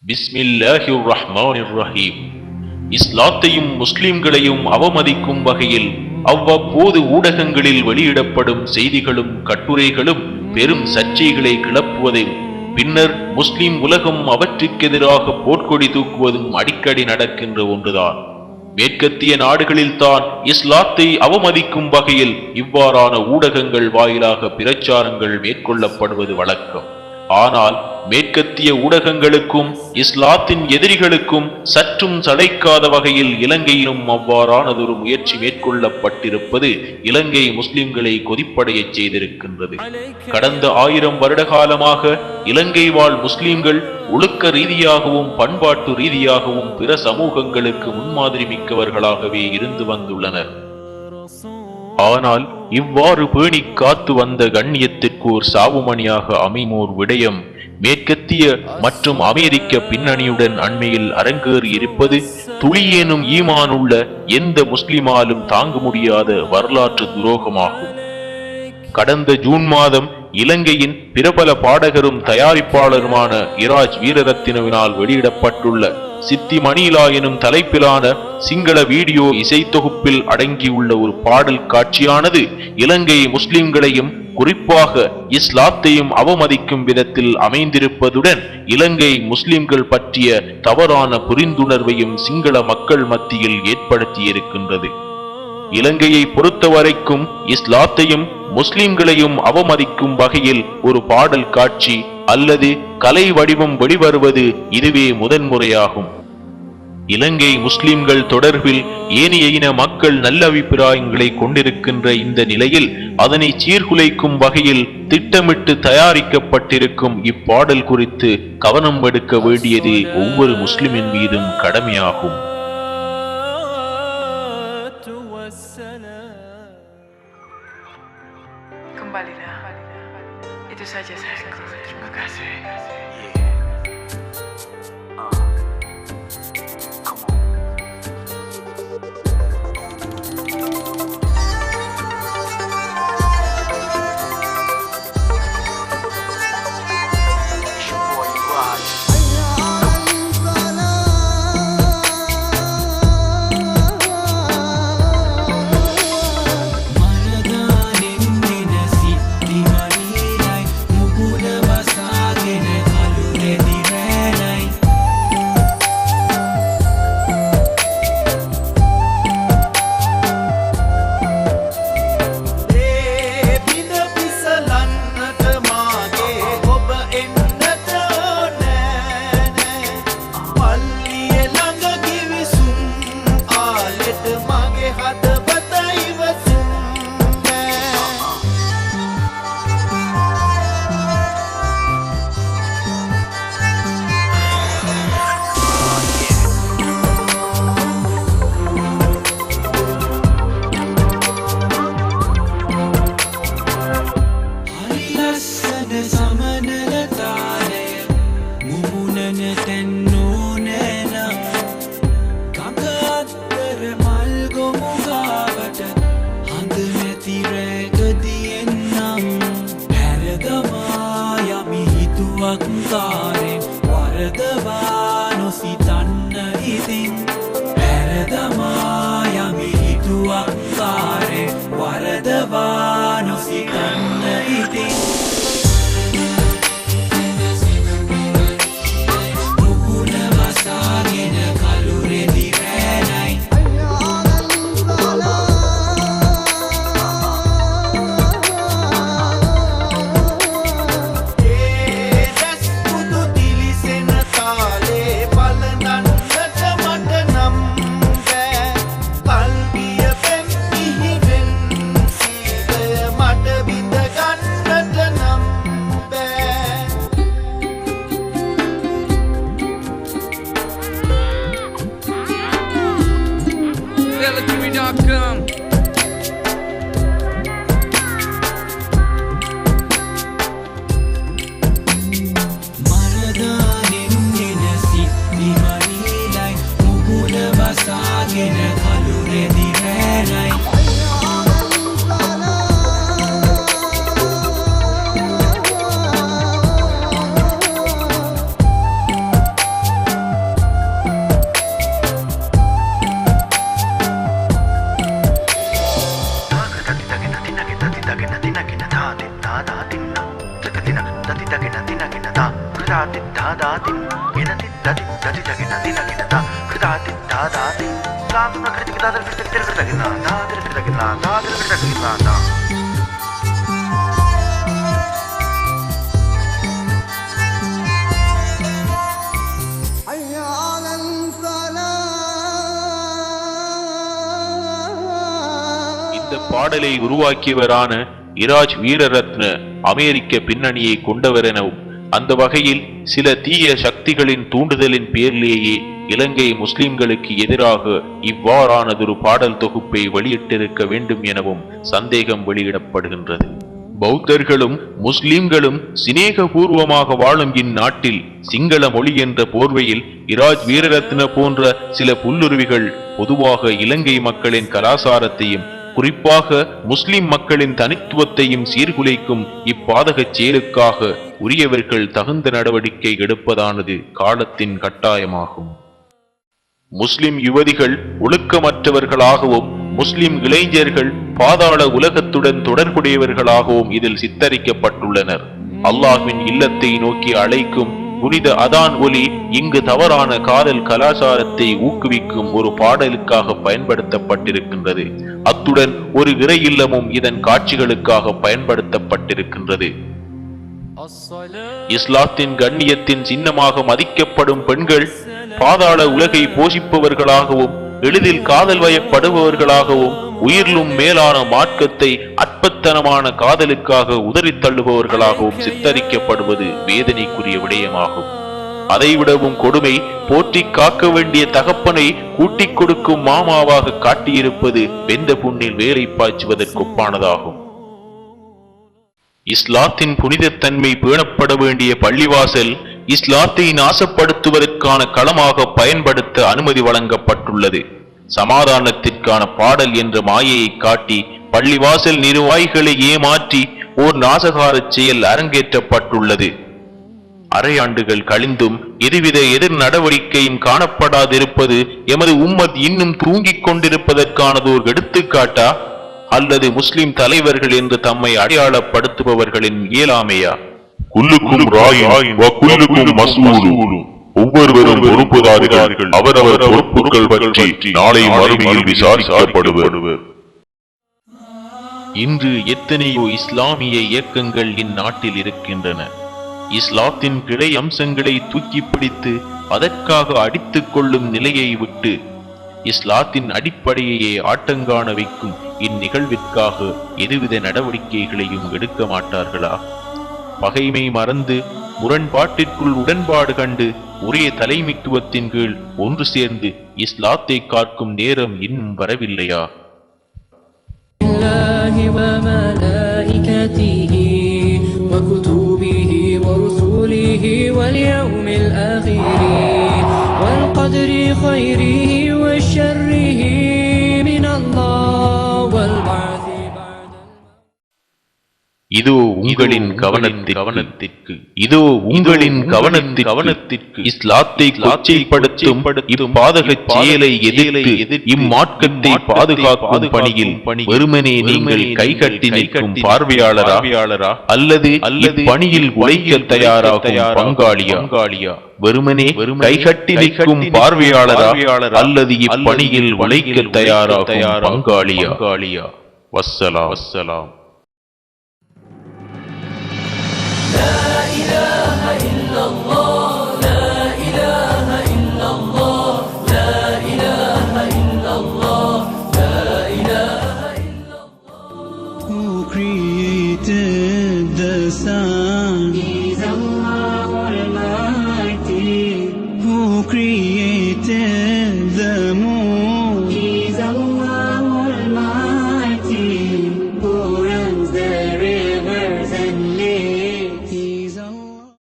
பிஸ்மில்லாஹிர் ரஹ்மானிர் ரஹீம். இஸ்லாத்தையும் முஸ்லிம்களையும் அவமதிக்கும் வகையில் அவ்வப்போது ஊடகங்களில் வெளியிடப்படும் செய்திகளும் கட்டுரைகளும் பெரும் சர்ச்சைகளை கிளப்புவதும் பின்னர் முஸ்லிம் உலகம் அவற்றுக்கெதிராக போர்க்கொடி தூக்குவதும் அடிக்கடி நடக்கின்ற ஒன்றுதான். மேற்கத்திய நாடுகளில்தான் இஸ்லாத்தை அவமதிக்கும் வகையில் இவ்வாறான ஊடகங்கள் வாயிலாக பிரச்சாரங்கள் மேற்கொள்ளப்படுவது வழக்கம். ஆனால் மேற்கத்திய ஊடகங்களுக்கும் இஸ்லாத்தின் எதிரிகளுக்கும் சற்றும் சளைக்காத வகையில் இலங்கையிலும் அவ்வாறானதொரு முயற்சி மேற்கொள்ளப்பட்டிருப்பது இலங்கை முஸ்லிம்களை கொதிப்படைய செய்திருக்கின்றது. கடந்த 1000 வருட காலமாக இலங்கை வாழ் முஸ்லிம்கள் ஒழுக்க ரீதியாகவும் பண்பாட்டு ரீதியாகவும் பிற சமூகங்களுக்கு முன்மாதிரி மிக்கவர்களாகவே இருந்து வந்துள்ளனர். ஆனால் இவ்வாறு பேணி காத்து வந்த கண்ணியத்திற்கு ஒரு சாவுமணியாக அமைமோர் விடயம் மேற்கத்திய மற்றும் அமெரிக்க பின்னணியுடன் அண்மையில் அரங்கேறி இருப்பது துளியேனும் ஈமானுள்ள எந்த முஸ்லிமாலும் தாங்க முடியாத வரலாற்று துரோகமாகும். கடந்த ஜூன் மாதம் இலங்கையின் பிரபல பாடகரும் தயாரிப்பாளருமான இராஜ் வீரரத்தினவினால் வெளியிடப்பட்டுள்ள சித்தி மணிலா எனும் தலைப்பிலான சிங்கள வீடியோ இசை தொகுப்பில் அடங்கியுள்ள ஒரு பாடல் காட்சியானது இலங்கை முஸ்லிம்களையும் குறிப்பாக இஸ்லாத்தையும் அவமதிக்கும் விதத்தில் அமைந்திருப்பதுடன் இலங்கை முஸ்லிம்கள் பற்றிய தவறான புரிந்துணர்வையும் சிங்கள மக்கள் மத்தியில் ஏற்படுத்தியிருக்கின்றது. இலங்கையை பொறுத்தவரைக்கும் இஸ்லாத்தையும் முஸ்லிம்களையும் அவமதிக்கும் வகையில் ஒரு பாடல் காட்சி அல்லது கலை வடிவம் வெளிவருவது இதுவே முதன்முறையாகும். இலங்கை முஸ்லிம்கள் தொடர்பில் ஏனைய இன மக்கள் நல்ல அபிப்பிராயங்களை கொண்டிருக்கின்ற இந்த நிலையில் அதனை சீர்குலைக்கும் வகையில் திட்டமிட்டு தயாரிக்கப்பட்டிருக்கும் இப்பாடல் குறித்து கவனம் எடுக்க வேண்டியது ஒவ்வொரு முஸ்லிமின் மீதும் கடமையாகும். Kembalilah. Itu saja sayangku. Terima kasih. கிருதாதித்தாதாதிம் கிணதித்ததித்ததிதகினதினகினதா கிருதாதித்தாதாதிம் சாதுன கிருதிகிதாதல் கிருதகிதகிதகினா தாதிரகிதகினா தாதிரகிதகினா. இந்த பாடலை உருவாக்கியவரான இராஜ் வீரரத்ன அமெரிக்க பின்னணியை கொண்டவர் எனவும் அந்த வகையில் சில தீய சக்திகளின் தூண்டுதலின் பேரிலேயே இலங்கை முஸ்லிம்களுக்கு எதிராக இவ்வாறானதொரு பாடல் தொகுப்பை வெளியிட்டிருக்க வேண்டும் எனவும் சந்தேகம் வெளியிடப்படுகின்றது. பௌத்தர்களும் முஸ்லிம்களும் சிநேகபூர்வமாக வாழும் இந்நாட்டில் சிங்கள மொழி என்ற போர்வையில் இராஜ் வீரரத்ன போன்ற சில புல்லுருவிகள் பொதுவாக இலங்கை மக்களின் கலாசாரத்தையும் குறிப்பாக முஸ்லிம் மக்களின் தனித்துவத்தையும் சீர்குலைக்கும் இப்பாதகச் செயலுக்காக உரியவர்கள் தகுந்த நடவடிக்கை எடுப்பதானது காலத்தின் கட்டாயமாகும். முஸ்லிம் யுவதிகள் ஒழுக்கமற்றவர்களாகவும் முஸ்லிம் இளைஞர்கள் பாதாள உலகத்துடன் தொடர்புடையவர்களாகவும் இதில் சித்தரிக்கப்பட்டுள்ளனர். அல்லாஹ்வின் இல்லத்தை நோக்கி அழைக்கும் புனித அதான் ஒலி இங்கு தவறான காதல் கலாச்சாரத்தை ஊக்குவிக்கும் ஒரு பாடலுக்காக பயன்படுத்தப்பட்டிருக்கின்றது. அத்துடன் ஒரு இறை இல்லமும் இதன் காட்சிகளுக்காக பயன்படுத்தப்பட்டிருக்கின்றது. இஸ்லாத்தின் கண்ணியத்தின் சின்னமாக மதிக்கப்படும் பெண்கள் பாதாள உலகை போஷிப்பவர்களாகவும் எளிதில் காதல் வயப்படுபவர்களாகவும் உயிரிலும் மேலான மார்க்கத்தை அற்பத்தனமான காதலுக்காக உதறித் தள்ளுபவர்களாகவும் சித்தரிக்கப்படுவது வேதனைக்குரிய விடயமாகும். அதைவிடவும் கொடுமை, போற்றி காக்க வேண்டிய தகப்பனை கூட்டிக் கொடுக்கும் மாமாவாக காட்டியிருப்பது வெந்த புண்ணில் வேலை பாய்ச்சுவதற்கொப்பானதாகும். இஸ்லாத்தின் புனிதத்தன்மை பேணப்பட வேண்டிய பள்ளிவாசல் இஸ்லாத்தை நாசப்படுத்துவதற்கான களமாக பயன்படுத்த அனுமதி வழங்கப்பட்டுள்ளது. சமாதானத்திற்கான பாடல் என்ற மாயையை காட்டி பள்ளிவாசல் நிர்வாகிகளை ஏமாற்றி ஓர் நாசகார செயல் அரங்கேற்றப்பட்டுள்ளது. அரையாண்டுகள் கழிந்தும் எதுவித எதிர் நடவடிக்கையும் காணப்படாதிருப்பது எமது உம்மத் இன்னும் தூங்கிக் கொண்டிருப்பதற்கானதோர் எடுத்துக்காட்டா அல்லது முஸ்லிம் தலைவர்கள் என்று தம்மை அடையாளப்படுத்துபவர்களின் இயலாமையா? குல்லுக்கும் ராயின் வ குல்லுக்கும் மஸ்ஊலு. ஒவ்வொருவரும் பொறுப்புதாரிகள், அவரவர் பொறுப்புகள் பற்றி நாளை மறுமையில் விசாரிக்கப்படுவர். இன்று எத்தனையோ இஸ்லாமிய இயக்கங்கள் இந்நாட்டில் இருக்கின்றன. இஸ்லாத்தின் கிளை அம்சங்களை தூக்கி பிடித்து அதற்காக அடித்துக் கொள்ளும் நிலையை விட்டு இஸ்லாத்தின் அடிப்படையையே ஆட்டங்காண வைக்கும் இந்நிகழ்விற்காக எதுவித நடவடிக்கைகளையும் எடுக்க மாட்டார்களா? பகைமை மறந்து முரண்பாட்டிற்குள் உடன்பாடு கண்டு ஒரே தலைமைத்துவத்தின் கீழ் ஒன்று சேர்ந்து இஸ்லாத்தை காக்கும் நேரம் இன்னும் வரவில்லையா? இதோ உங்களின் கவனத்திற்கு இஸ்லாத்தை கொச்சைப்படுத்தும் இப்பாதகச் செயலை எதிர்த்து இம்மார்க்கத்தை பாதுகாக்கும் பணியில் வெறுமனே நீங்கள் கைகட்டி நிற்கும் பார்வையாளரா அல்லது இப்பணியில் உழைக்க தயாராகும் பங்காளியா? வெறுமனே கைகட்டி நிற்கும் பார்வையாளரா அல்லது இப்பணியில் உழைக்க தயாராகும் பங்காளியா? வஸ்ஸலாம்.